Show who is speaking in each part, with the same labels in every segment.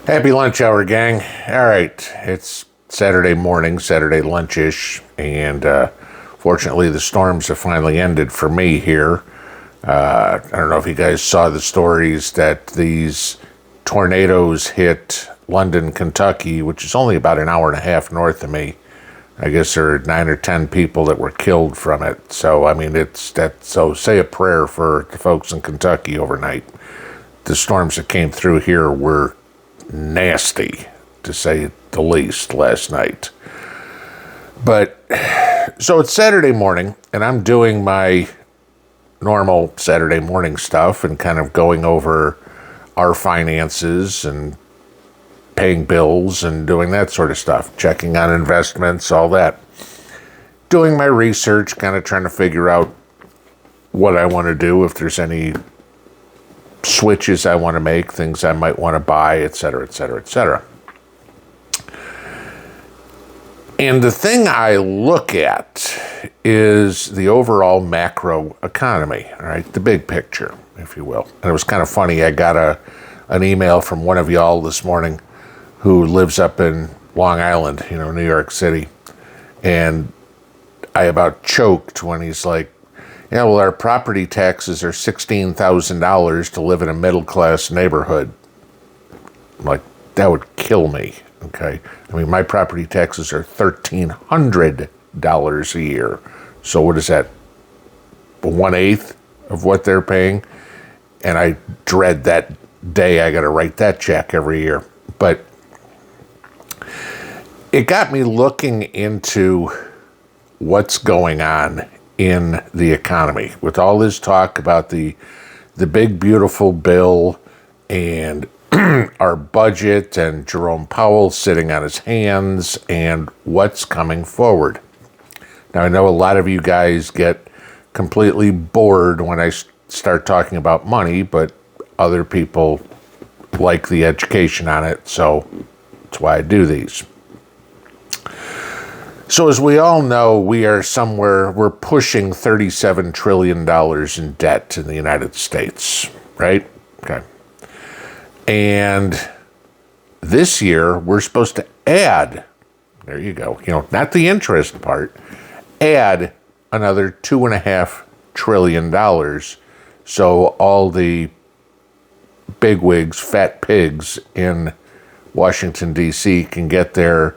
Speaker 1: Happy lunch hour, gang. All right, it's Saturday morning, Saturday lunch-ish, and fortunately the storms have finally ended for me here. I don't know if you guys saw the stories that these tornadoes hit London, Kentucky, which is only about an hour and a half north of me. I guess there are 9 or 10 people that were killed from it. So, I mean, so say a prayer for the folks in Kentucky overnight. The storms that came through here were nasty, to say the least, last night. But so it's Saturday morning, and I'm doing my normal Saturday morning stuff and kind of going over our finances and paying bills and doing that sort of stuff, checking on investments, all that. Doing my research, kind of trying to figure out what I want to do, if there's any switches I want to make, things I might want to buy, et cetera, et cetera, et cetera. And the thing I look at is the overall macro economy, all right, the big picture, if you will. And it was kind of funny, I got an email from one of y'all this morning who lives up in Long Island, New York City. And I about choked when he's like, yeah, well, our property taxes are $16,000 to live in a middle-class neighborhood. I'm like, that would kill me, okay? I mean, my property taxes are $1,300 a year. So what is that, 1/8 of what they're paying? And I dread that day I got to write that check every year. But it got me looking into what's going on in the economy with all this talk about the big beautiful bill and our budget and Jerome Powell sitting on his hands and what's coming forward. Now, I know a lot of you guys get completely bored when I start talking about money, but other people like the education on it, so that's why I do these. So as we all know, we're pushing $37 trillion in debt in the United States, right? Okay. And this year, we're supposed to add, there you go, not the interest part, add another $2.5 trillion. So all the bigwigs, fat pigs in Washington, D.C. can get their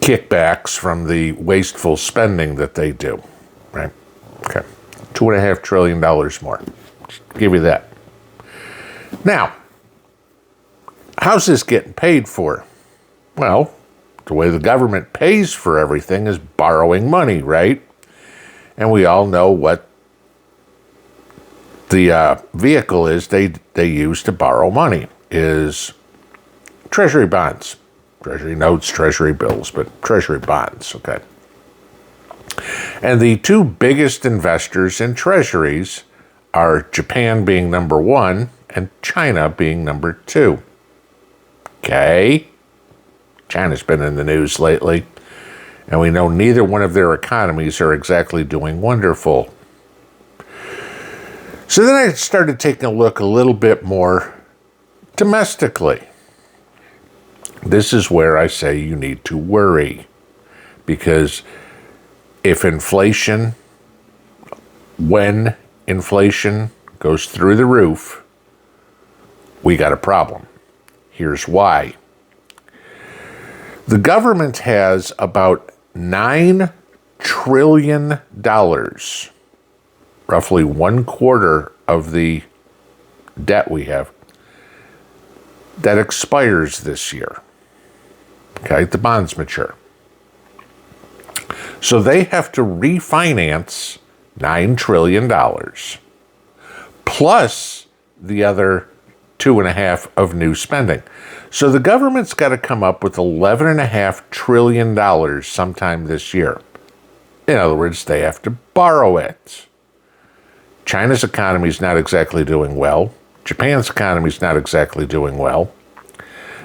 Speaker 1: kickbacks from the wasteful spending that they do, right? Okay, $2.5 trillion more. Give you that. Now, how's this getting paid for? Well, the way the government pays for everything is borrowing money, right? And we all know what the vehicle is they use to borrow money is treasury bonds. Treasury notes, treasury bills, but treasury bonds, okay. And the two biggest investors in treasuries are Japan being number one and China being number two. Okay? China's been in the news lately, and we know neither one of their economies are exactly doing wonderful. So then I started taking a look a little bit more domestically. This is where I say you need to worry, because when inflation goes through the roof, we got a problem. Here's why. The government has about $9 trillion, roughly 1/4 of the debt we have, that expires this year. Okay, the bonds mature. So they have to refinance $9 trillion plus the other 2.5 of new spending. So the government's got to come up with $11.5 trillion sometime this year. In other words, they have to borrow it. China's economy is not exactly doing well. Japan's economy is not exactly doing well.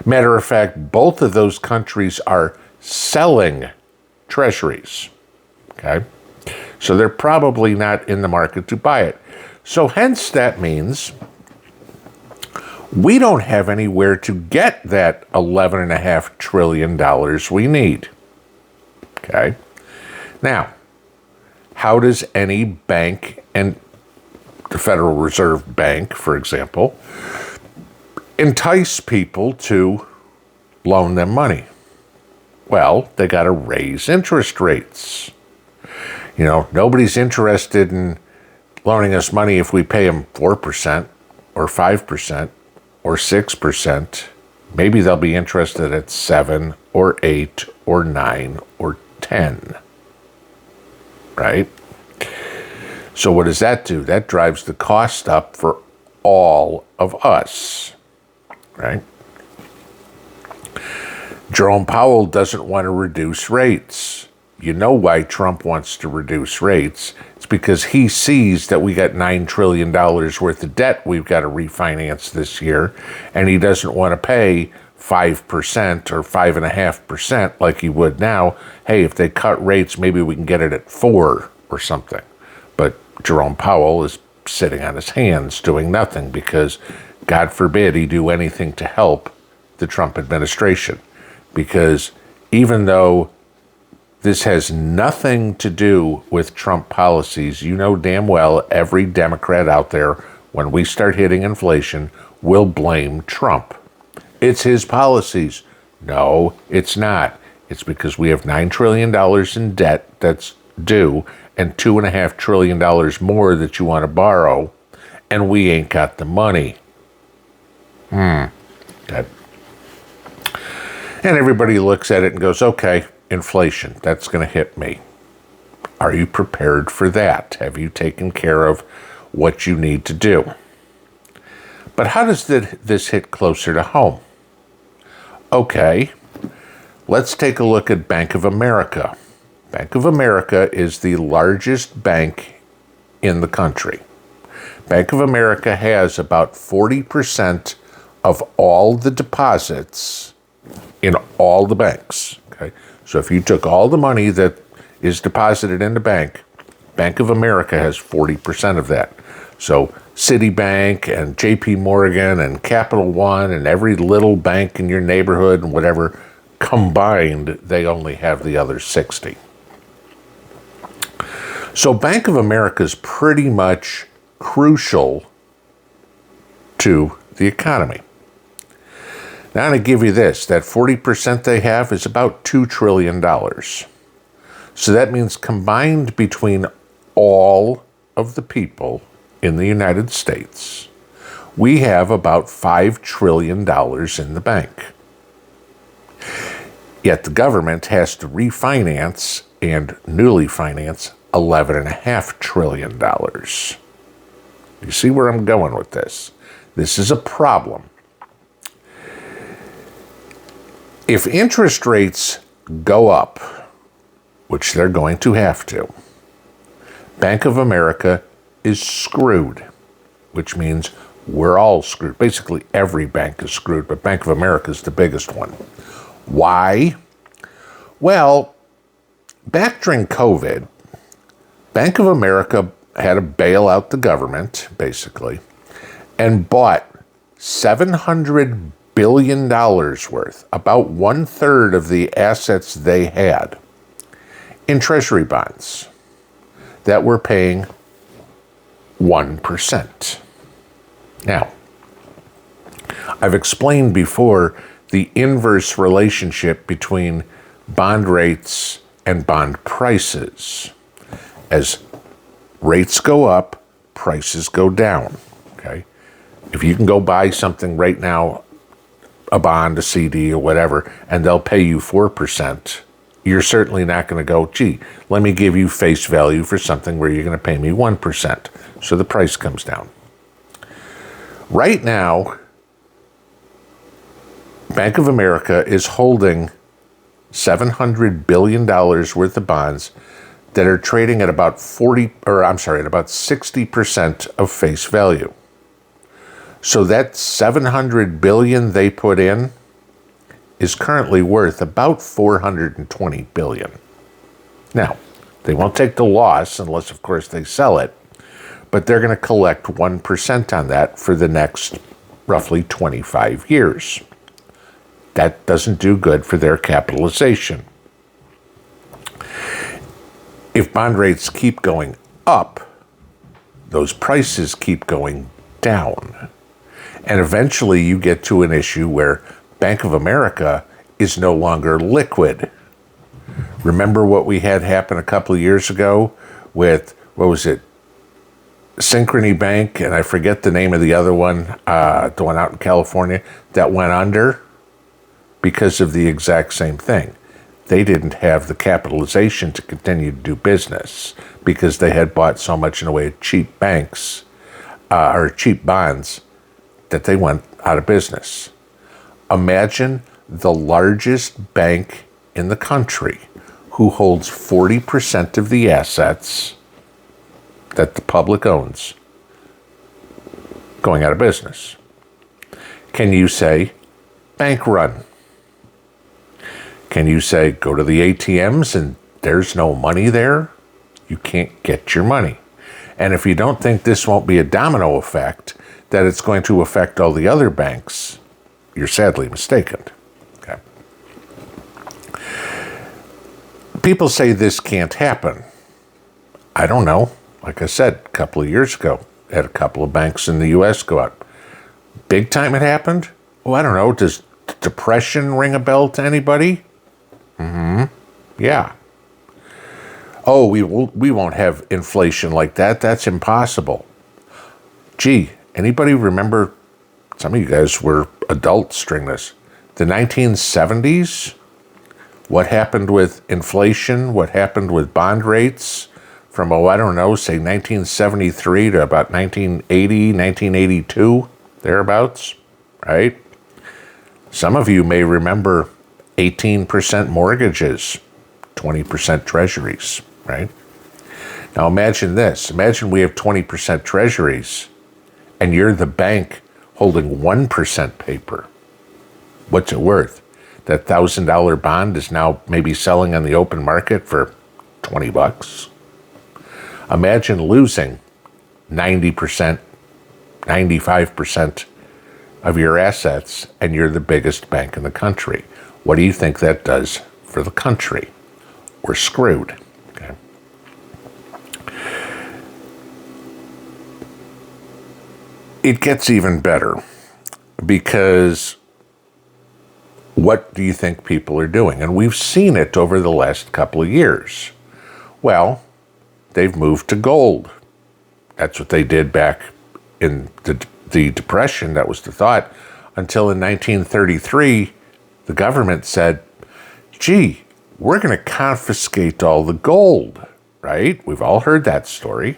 Speaker 1: Matter of fact, both of those countries are selling treasuries, okay? So they're probably not in the market to buy it. So hence that means We don't have anywhere to get that $11.5 trillion we need. Okay? Now, how does any bank, and the Federal Reserve Bank, for example, entice people to loan them money? Well, they got to raise interest rates. You know, nobody's interested in loaning us money if we pay them 4% or 5% or 6%. Maybe they'll be interested at 7 or 8 or 9 or 10. Right? So what does that do? That drives the cost up for all of us. Right? Jerome Powell doesn't want to reduce rates. You know why Trump wants to reduce rates. It's because he sees that we got $9 trillion worth of debt we've got to refinance this year, and he doesn't want to pay 5% or 5.5% like he would now. Hey, if they cut rates, maybe we can get it at 4 or something. But Jerome Powell is sitting on his hands doing nothing because, God forbid, he do anything to help the Trump administration. Because even though this has nothing to do with Trump policies, you know damn well every Democrat out there, when we start hitting inflation, will blame Trump. It's his policies. No, it's not. It's because we have $9 trillion in debt that's due and $2.5 trillion more that you want to borrow, and we ain't got the money. That. And everybody looks at it and goes, okay, inflation, that's going to hit me. Are you prepared for that? Have you taken care of what you need to do? But how does this hit closer to home? Okay, let's take a look at Bank of America. Bank of America is the largest bank in the country. Bank of America has about 40% of all the deposits in all the banks. Okay, so if you took all the money that is deposited in the bank, Bank of America has 40% of that. So Citibank and JP Morgan and Capital One and every little bank in your neighborhood and whatever, combined, they only have the other 60. So Bank of America is pretty much crucial to the economy. Now I'm going to give you this, that 40% they have is about $2 trillion. So that means combined between all of the people in the United States, we have about $5 trillion in the bank. Yet the government has to refinance and newly finance $11.5 trillion. You see where I'm going with this? This is a problem. If interest rates go up, which they're going to have to, Bank of America is screwed, which means we're all screwed. Basically, every bank is screwed, but Bank of America is the biggest one. Why? Well, back during COVID, Bank of America had to bail out the government, basically, and bought $700 billion worth, about 1/3 of the assets they had, in treasury bonds that were paying 1%. Now, I've explained before the inverse relationship between bond rates and bond prices. As rates go up, prices go down, okay? If you can go buy something right now, a bond, a CD, or whatever, and they'll pay you 4%, you're certainly not going to go, gee, let me give you face value for something where you're going to pay me 1%. So the price comes down. Right now, Bank of America is holding $700 billion worth of bonds that are trading at about 60% of face value. So that $700 billion they put in is currently worth about $420 billion. Now, they won't take the loss unless, of course, they sell it, but they're going to collect 1% on that for the next roughly 25 years. That doesn't do good for their capitalization. If bond rates keep going up, those prices keep going down. And eventually you get to an issue where Bank of America is no longer liquid. Remember what we had happen a couple of years ago with, what was it, Synchrony Bank, and I forget the name of the other one, the one out in California, that went under because of the exact same thing. They didn't have the capitalization to continue to do business because they had bought so much in the way of cheap banks, or cheap bonds, that they went out of business. Imagine the largest bank in the country who holds 40% of the assets that the public owns going out of business. Can you say bank run? Can you say go to the ATMs and there's no money there? You can't get your money. And if you don't think this won't be a domino effect, that it's going to affect all the other banks, you're sadly mistaken. Okay. People say this can't happen. I don't know. Like I said, a couple of years ago, had a couple of banks in the U.S. go out. Big time it happened? Oh, I don't know. Does depression ring a bell to anybody? Yeah. Oh, we won't have inflation like that. That's impossible. Gee, anybody remember, some of you guys were adults during this, the 1970s? What happened with inflation? What happened with bond rates? From, I don't know, say 1973 to about 1980, 1982, thereabouts, right? Some of you may remember 18% mortgages, 20% treasuries, right? Now imagine this. Imagine we have 20% treasuries and you're the bank holding 1% paper. What's it worth? That $1,000 bond is now maybe selling on the open market for $20. Imagine losing 90%, 95% of your assets and you're the biggest bank in the country. What do you think that does for the country? We're screwed. Okay. It gets even better because what do you think people are doing? And we've seen it over the last couple of years. Well, they've moved to gold. That's what they did back in the Depression. That was the thought. Until in 1933, the government said, gee, we're going to confiscate all the gold, right? We've all heard that story.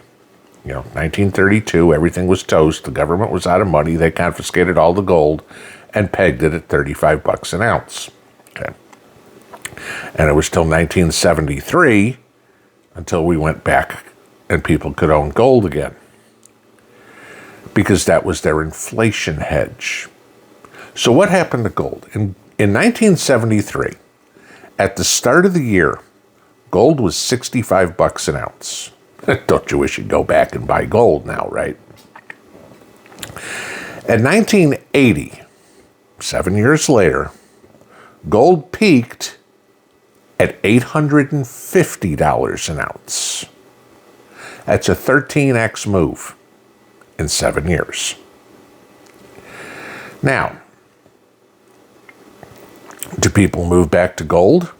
Speaker 1: 1932, everything was toast. The government was out of money. They confiscated all the gold and pegged it at $35 an ounce. Okay. And it was till 1973 until we went back and people could own gold again, because that was their inflation hedge. So what happened to gold? In 1973, at the start of the year, gold was $65 an ounce. Don't you wish you'd go back and buy gold now, right? In 1980, 7 years later, gold peaked at $850 an ounce. That's a 13x move in 7 years. Now, do people move back to gold?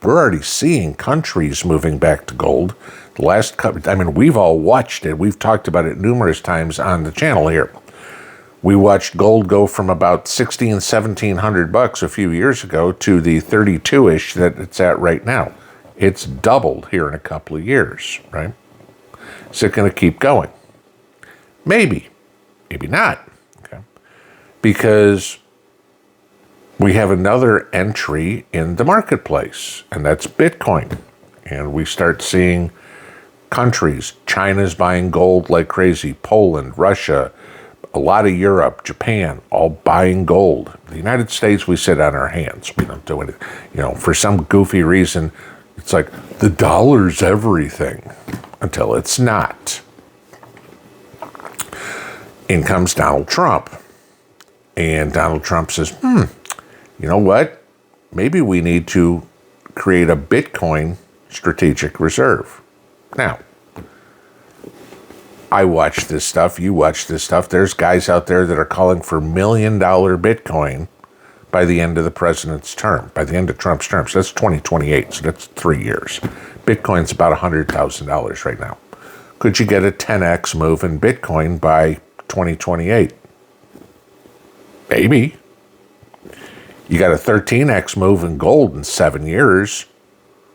Speaker 1: We're already seeing countries moving back to gold. The last couple, we've all watched it. We've talked about it numerous times on the channel here. We watched gold go from about $1,700 a few years ago to the 32-ish that it's at right now. It's doubled here in a couple of years, right? Is it going to keep going? Maybe. Maybe not. Okay. Because we have another entry in the marketplace, and that's Bitcoin. And we start seeing countries, China's buying gold like crazy, Poland, Russia, a lot of Europe, Japan, all buying gold. The United States, we sit on our hands. We don't do it. For some goofy reason, it's like the dollar's everything until it's not. In comes Donald Trump. And Donald Trump says, you know what? Maybe we need to create a Bitcoin strategic reserve. Now, I watch this stuff. You watch this stuff. There's guys out there that are calling for $1 million Bitcoin by the end of the president's term, by the end of Trump's term. So that's 2028. So that's 3 years. Bitcoin's about $100,000 right now. Could you get a 10x move in Bitcoin by 2028? Maybe. You got a 13x move in gold in 7 years.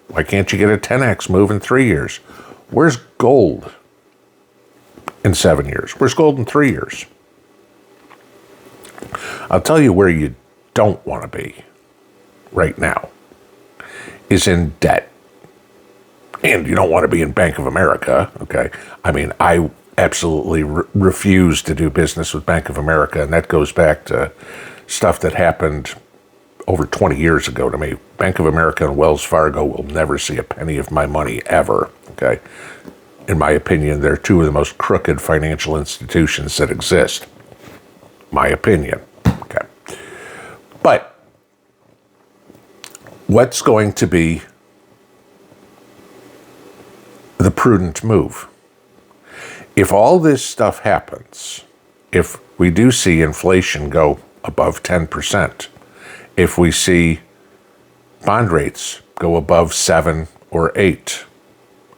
Speaker 1: Why can't you get a 10x move in 3 years? Where's gold in 7 years? Where's gold in 3 years? I'll tell you where you don't want to be right now is in debt. And you don't want to be in Bank of America, okay? I mean, I absolutely refuse to do business with Bank of America, and that goes back to stuff that happened over 20 years ago to me. Bank of America and Wells Fargo will never see a penny of my money ever, okay? In my opinion, they're two of the most crooked financial institutions that exist. My opinion, okay? But what's going to be the prudent move? If all this stuff happens, if we do see inflation go above 10%, if we see bond rates go above 7 or 8,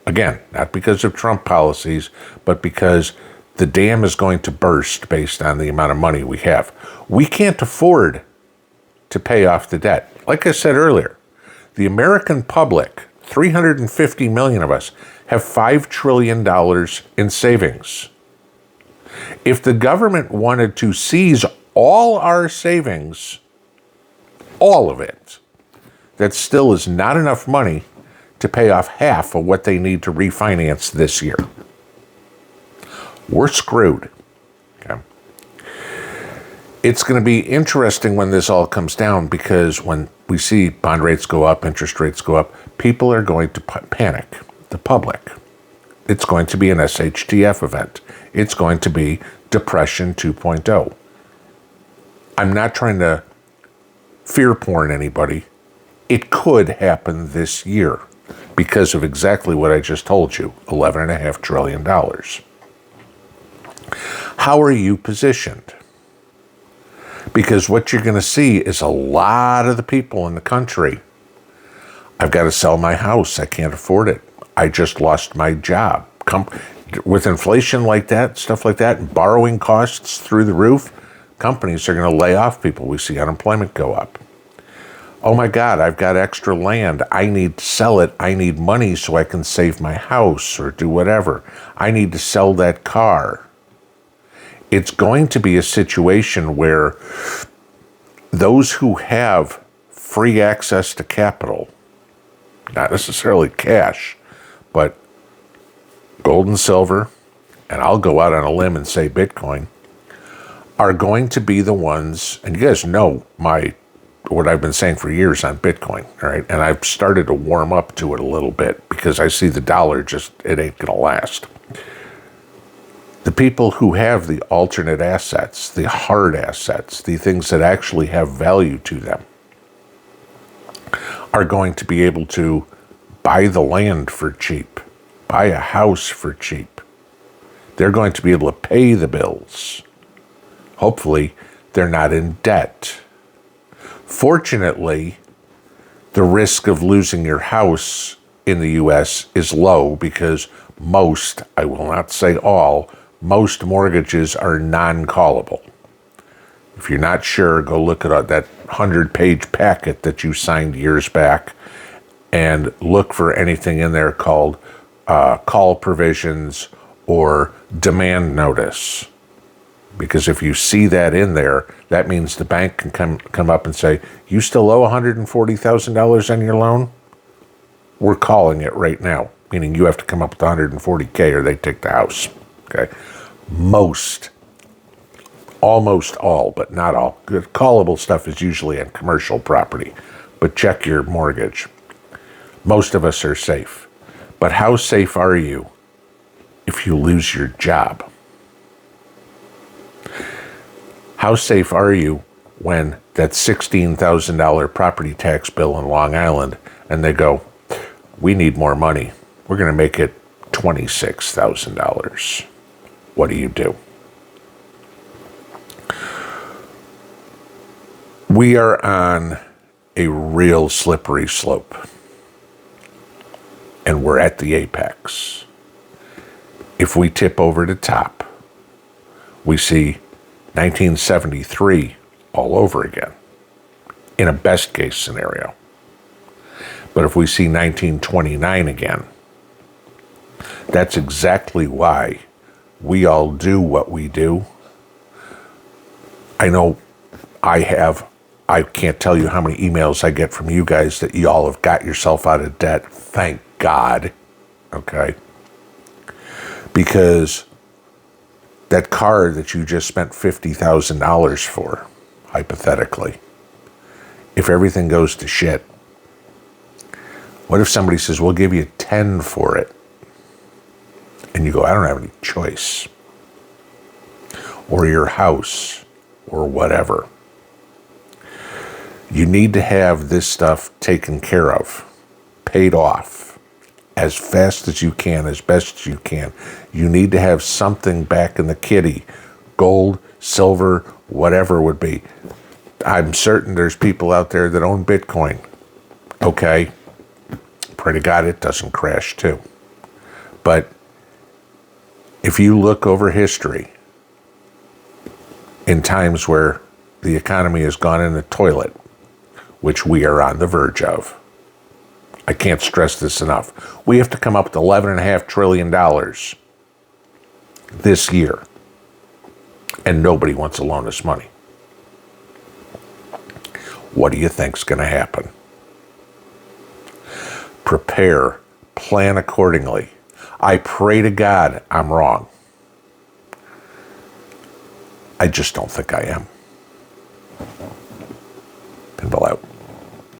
Speaker 1: again, not because of Trump policies, but because the dam is going to burst based on the amount of money we have. We can't afford to pay off the debt. Like I said earlier, the American public, 350 million of us, have $5 trillion in savings. If the government wanted to seize all our savings, all of it, that still is not enough money to pay off half of what they need to refinance this year. We're screwed. Okay. It's going to be interesting when this all comes down, because when we see bond rates go up, interest rates go up, people are going to panic. The public. It's going to be an SHTF event. It's going to be Depression 2.0. I'm not trying to fear porn anybody. It could happen this year because of exactly what I just told you, $11.5 trillion. How are you positioned? Because what you're going to see is a lot of the people in the country, I've got to sell my house. I can't afford it. I just lost my job. With inflation like that, stuff like that, and borrowing costs through the roof, companies are going to lay off people. We see unemployment go up. Oh my God, I've got extra land. I need to sell it. I need money so I can save my house or do whatever. I need to sell that car. It's going to be a situation where those who have free access to capital, not necessarily cash, but gold and silver, and I'll go out on a limb and say Bitcoin, are going to be the ones, and you guys know what I've been saying for years on Bitcoin, all right? And I've started to warm up to it a little bit because I see the dollar it ain't gonna last. The people who have the alternate assets, the hard assets, the things that actually have value to them, are going to be able to buy the land for cheap, buy a house for cheap. They're going to be able to pay the bills. Hopefully, they're not in debt. Fortunately, the risk of losing your house in the U.S. is low because most, I will not say all, most mortgages are non-callable. If you're not sure, go look at that 100-page packet that you signed years back and look for anything in there called call provisions or demand notice. Because if you see that in there, that means the bank can come up and say, you still owe $140,000 on your loan? We're calling it right now, meaning you have to come up with $140K or they take the house. Okay, almost all, but not all. Good callable stuff is usually on commercial property, but check your mortgage. Most of us are safe. But how safe are you if you lose your job? How safe are you when that $16,000 property tax bill in Long Island, and they go, we need more money. We're going to make it $26,000. What do? We are on a real slippery slope, and we're at the apex. If we tip over the top, we see 1973 all over again, in a best case scenario. But if we see 1929 again, that's exactly why we all do what we do. I know I can't tell you how many emails I get from you guys that y'all have got yourself out of debt. Thank God. Okay? Because that car that you just spent $50,000 for, hypothetically, if everything goes to shit, what if somebody says, we'll give you 10 for it? And you go, I don't have any choice. Or your house, or whatever. You need to have this stuff taken care of, paid off, as fast as you can, as best as you can. You need to have something back in the kitty, gold, silver, whatever it would be. I'm certain there's people out there that own Bitcoin. Okay, pray to God it doesn't crash too. But if you look over history, in times where the economy has gone in the toilet, which we are on the verge of, I can't stress this enough. We have to come up with $11.5 trillion this year, and nobody wants to loan us money. What do you think's going to happen? Prepare, plan accordingly. I pray to God I'm wrong. I just don't think I am.